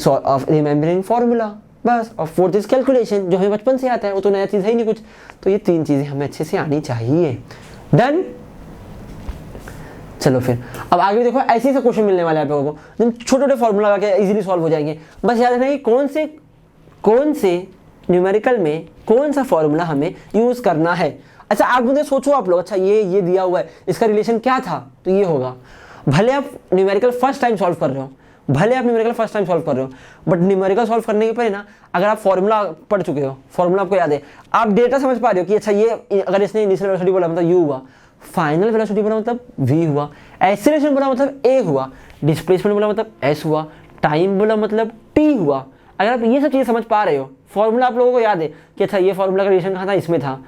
Speaker 1: रिमेम्बरिंग फॉर्मूला, बस। और 4th इज कैलकुलेशन, जो हमें बचपन से आता है, वो तो नया चीज है ही नहीं कुछ, तो ये 3 चीजें हमें अच्छे से आनी चाहिए। डन। चलो फिर अब आगे देखो, ऐसे ही क्वेश्चन मिलने वाले हैं आप लोगों को, जिन छोटे-छोटे फॉर्मूला लगा के इजीली सॉल्व हो जाएंगे। बस याद रखना कि कौन से न्यूमेरिकल में कौन सा फॉर्मूला हमें यूज करना है। अच्छा आप मुझे सोचो, आप लोग, अच्छा ये दिया हुआ है, इसका रिलेशन क्या था, तो ये होगा। भले आप न्यूमेरिकल फर्स्ट टाइम सॉल्व कर रहे हो, भले आप न्यूमेरिकल फर्स्ट टाइम सॉल्व कर रहे हो, बट न्यूमेरिकल सॉल्व करने के पहले ना अगर आप फॉर्मूला पढ़ चुके हो, फॉर्मूला आपको याद है, आप डेटा समझ पा रहे हो कि अच्छा ये अगर इसने इनिशियल वेलोसिटी बोला मतलब u हुआ, फाइनल वेलोसिटी बोला मतलब v हुआ, एक्सीलरेशन बोला मतलब a हुआ, डिस्प्लेसमेंट बोला मतलब s हुआ, टाइम बोला मतलब t हुआ। अगर आप ये सब चीज़ें समझ पा रहे हो, फॉर्मूला आप लोगों को याद है कि अच्छा ये फॉर्मूला का रिलेशन कहाँ था, इसमें था,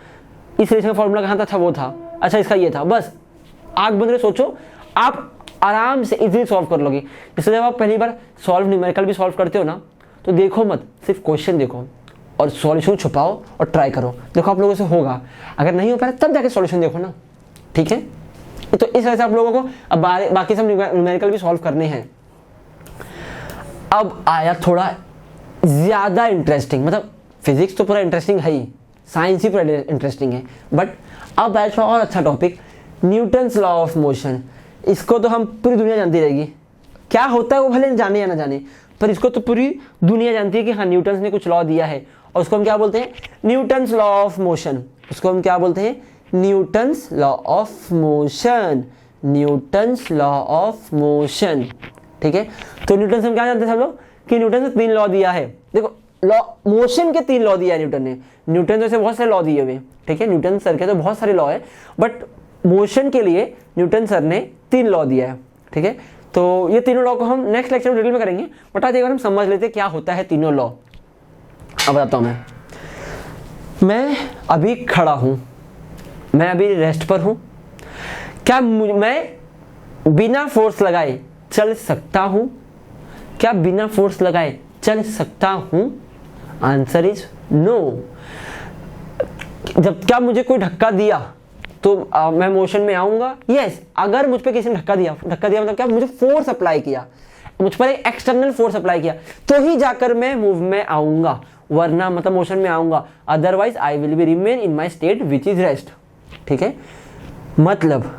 Speaker 1: इस रिलेशन का फॉर्मूला कहाँ था, अच्छा वो था, अच्छा इसका ये था, बस आग बंद करके सोचो, आप आराम से इजीली सॉल्व कर लोगे। इसलिए जब आप पहली बार सॉल्व न्यूमेरिकल भी सॉल्व करते हो ना, तो देखो मत, सिर्फ क्वेश्चन देखो और सॉल्यूशन छुपाओ और ट्राई करो, देखो आप लोगों से होगा। अगर नहीं हो पा रहा तब जाके सॉल्यूशन देखो ना, ठीक है। तो इस वजह से आप लोगों को अब बाकी सब न्यूमेरिकल भी सॉल्व करने हैं। अब आया थोड़ा ज़्यादा इंटरेस्टिंग, मतलब फिजिक्स तो पूरा इंटरेस्टिंग है ही, साइंस ही पूरा इंटरेस्टिंग है, बट अब आया थोड़ा और अच्छा topic, Newton's law of motion. इसको तो हम पूरी दुनिया जानती रहेगी, क्या होता है वो भले जाने या ना जाने, पर इसको तो पूरी दुनिया जानती है कि हाँ न्यूटन्स ने कुछ लॉ दिया है, और उसको हम क्या बोलते हैं, न्यूटन्स लॉ ऑफ मोशन। उसको हम क्या बोलते हैं, Newton's law of motion, Newton's law of motion, ठीक है। तो न्यूटन से हम क्या जानते हैं सब लोग कि न्यूटन ने 3 लॉ दिया है। देखो लॉ मोशन के 3 लॉ दिया है न्यूटन ने, न्यूटन तो ऐसे बहुत सारे लॉ दिए हुए, ठीक है, न्यूटन सर के तो बहुत सारे लॉ है, बट मोशन के लिए न्यूटन सर ने 3 लॉ दिया है, ठीक है। तो ये तीनों लॉ को हम नेक्स्ट लेक्चर में डिटेल में करेंगे, बट आज एक बार हम समझ लेते हैं क्या होता है तीनों लॉ। अब बताता हूँ मैं अभी खड़ा हूँ, मैं अभी रेस्ट पर हूँ, क्या मैं बिना फोर्स लगाए चल सकता हूँ? क्या बिना फोर्स लगाए चल सकता हूँ? Answer is no. जब क्या मुझे कोई धक्का दिया तो मैं मोशन में आऊंगा? यस। अगर मुझ पे किसी ने धक्का दिया मतलब क्या, मुझे फोर्स अप्लाई किया, मुझ पर एक एक्सटर्नल फोर्स अप्लाई किया, तो ही जाकर मैं मूव में आऊंगा, वरना मतलब मोशन में आऊंगा, otherwise I will be remain in my state which is rest, ठीक है। मतलब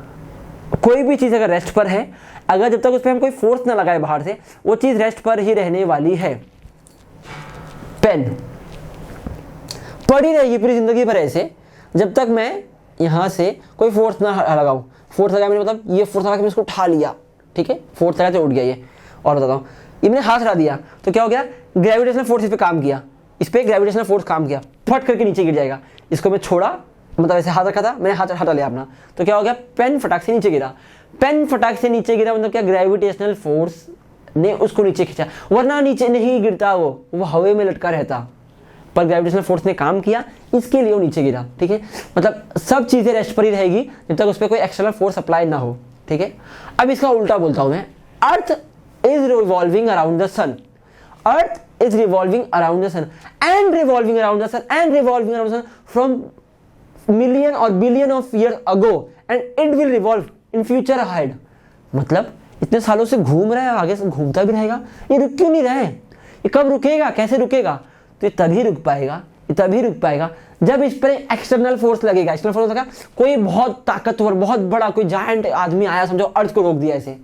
Speaker 1: कोई भी चीज़ अगर रेस्ट पर है, अगर जब तक उस पर हम कोई फोर्स ना लगाए बाहर से, वो चीज़ रेस्ट पर ही रहने वाली है। पेन पड़ी रहेगी पूरी जिंदगी भर ऐसे, जब तक मैं यहाँ से कोई फोर्स ना लगाऊं। फोर्स लगाया मैंने मतलब ये फोर्स लगा के मैं इसको उठा लिया, ठीक है, फोर्स लगा तो उठ गया ये। और बताता हूँ, ये मैंने हाथ हटा दिया तो क्या हो गया, ग्रेविटेशनल फोर्स इस पर काम किया, इस पर ग्रेविटेशनल फोर्स काम किया, फट करके नीचे गिर जाएगा। इसको मैं छोड़ा, मतलब ऐसे हाथ रखा था, मैंने हाथ हटा लिया अपना, तो क्या हो गया, पेन फटाक से नीचे गिरा। पेन फटाक से नीचे गिरा मतलब क्या, ग्रेविटेशनल फोर्स ने उसको नीचे खींचा, वरना नीचे नहीं गिरता, वो हवा में लटका रहता, पर ग्रेविटेशनल फोर्स ने काम किया, इसके लिए वो नीचे गिरा, ठीक है। मतलब सब चीज़ें रेस्ट पर ही रहेगी जब तक उस पर कोई एक्सटर्नल फोर्स अप्लाई ना हो, ठीक है। अब इसका उल्टा बोलता हूँ मैं, earth is revolving around the sun, earth is revolving around the sun and revolving around the sun and revolving around the sun from million और billion of year ago and it will revolve in future ahead. मतलब इतने सालों से घूम रहा है, आगे से घूमता भी रहेगा, ये रुक क्यों नहीं रहा है, ये कब रुकेगा, कैसे रुकेगा? तो ये तभी रुक पाएगा जब इस पर एक्सटर्नल फोर्स लगेगा। एक्सटर्नल फोर्स लगा, कोई बहुत ताकतवर, बहुत बड़ा कोई जायंट आदमी आया, समझो अर्थ को रोक दिया ऐसे,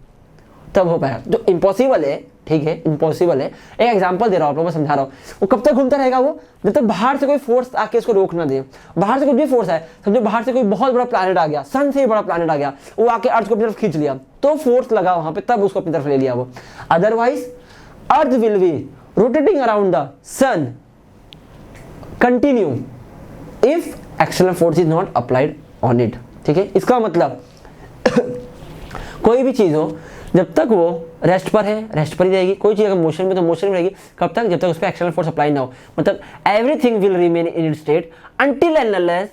Speaker 1: तब हो पाएगा। जो इम्पॉसिबल है, ठीक है, इम्पॉसिबल है। एक एग्जांपल दे रहा हूँ, आप लोगों को समझा रहा हूँ। वो कब तक घूमता रहेगा, वो जब तक बाहर से कोई फोर्स आके इसको रोक ना दे। बाहर से कोई भी फोर्स है, समझो बाहर से कोई बहुत बड़ा प्लैनेट आ गया, सन से बड़ा प्लैनेट आ गया, वो आके अर्थ को अपनी तरफ खींच लिया, तो फोर्स लगा वहां पे, तब उसको अपनी तरफ ले लिया वो। Otherwise earth will be rotating around the sun continue if external force is not applied on it, ठीक है। इसका मतलब कोई भी चीज हो, जब तक वो रेस्ट पर है, रेस्ट पर ही रहेगी। कोई चीज अगर मोशन में, तो मोशन में रहेगी। कब तक? जब तक उस पर एक्सटर्नल फोर्स अप्लाई ना हो। मतलब everything will remain in it state until and unless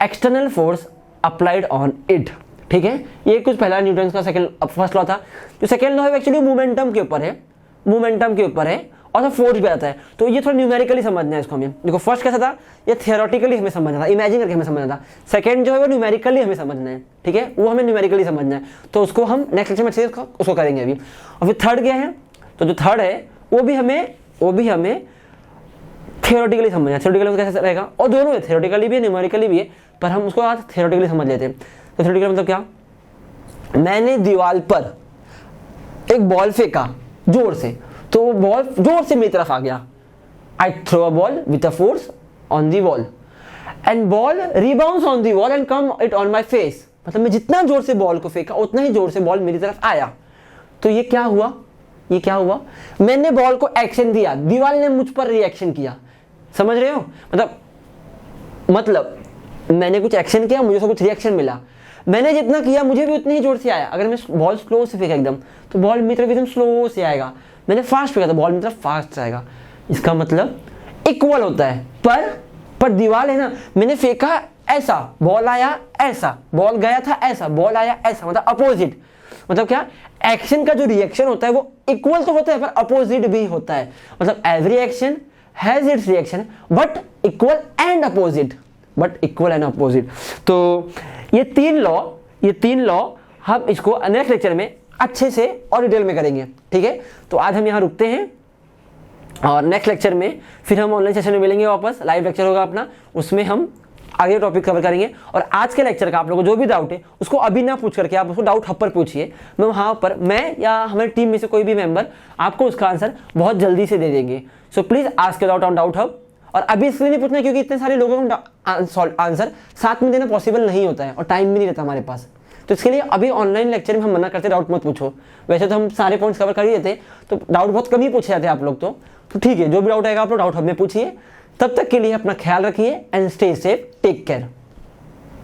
Speaker 1: external force applied on it, ठीक है। ये कुछ पहला न्यूटन का फर्स्ट लॉ था। जो सेकेंड लॉ है एक्चुअली मोमेंटम के ऊपर है, मोमेंटम के ऊपर है, और फोर्स भी आता है। तो ये थोड़ा न्यूमेरिकली समझना है इसको हमें। देखो फर्स्ट कैसा था, ये थियोरेटिकली हमें समझना था, इमेजिन करके हमें समझना था। सेकंड जो है वो न्यूमेरिकली हमें समझना है, ठीक है, वो हमें न्यूमेरिकली समझना है। तो उसको हम नेक्स्ट लेक्चर में अच्छे से उसको करेंगे अभी। और फिर थर्ड क्या है, तो जो थर्ड है वो भी हमें थियोरेटिकली समझना है। थियोरेटिकली कैसे रहेगा, और दोनों है, थियोरेटिकली भी है, न्यूमेरिकली भी है, पर हम उसको आज थियोरेटिकली समझ लेते हैं। तो थियोरेटिकली मतलब क्या, मैंने दीवार पर एक बॉल फेंका जोर से, तो वो बॉल जोर से मेरी तरफ आ गया। I throw a ball with a force on the wall and ball rebounds on the wall and come it on my face. मतलब मैं जितना जोर से बॉल को फेंका उतना ही जोर से बॉल मेरी तरफ आया। तो ये क्या हुआ, ये क्या हुआ, मैंने बॉल को एक्शन दिया, दीवार ने मुझ पर रिएक्शन किया। समझ रहे हो, मतलब मैंने कुछ एक्शन किया, मुझे से कुछ रिएक्शन मिला। मैंने जितना किया मुझे भी उतने ही जोर से आया। अगर मैं बॉल स्लो से फेंका एकदम तो बॉल मेरी तरफ एकदम स्लो से आएगा। मैंने फास्ट फेंका तो बॉल मेरी तरफ फास्ट आएगा। इसका मतलब इक्वल होता है। पर दीवार है ना, मैंने फेंका ऐसा, बॉल आया ऐसा, बॉल गया था ऐसा, बॉल आया ऐसा, मतलब अपोजिट। मतलब क्या, एक्शन का जो रिएक्शन होता है वो इक्वल तो होता है पर अपोजिट भी होता है। मतलब every action has its reaction but equal and opposite, तो ये तीन लॉ हम इसको नेक्स्ट लेक्चर में अच्छे से और डिटेल में करेंगे। ठीक है, तो आज हम यहाँ रुकते हैं और नेक्स्ट लेक्चर में फिर हम ऑनलाइन सेशन में मिलेंगे वापस। लाइव लेक्चर होगा अपना, उसमें हम आगे टॉपिक कवर करेंगे। और आज के लेक्चर का आप लोगों को जो भी डाउट है उसको अभी ना पूछ करके आप उसको डाउट हब पर पूछिए। मैं वहाँ पर, मैं या हमारी टीम में से कोई भी मेंबर आपको उसका आंसर बहुत जल्दी से दे देंगे। So please ask doubt on doubt hub. और अभी इसलिए नहीं पूछना क्योंकि इतने सारे लोगों को आंसर साथ में देना पॉसिबल नहीं होता है और टाइम भी नहीं रहता हमारे पास। तो इसके लिए अभी ऑनलाइन लेक्चर में हम मना करते, डाउट मत पूछो। वैसे तो हम सारे पॉइंट्स कवर कर ही देते, तो डाउट बहुत कम ही पूछे जाते हैं आप लोग। तो ठीक है, जो भी डाउट आएगा आप लोग डाउट हब में पूछिए। तब तक के लिए अपना ख्याल रखिए and stay safe, take care.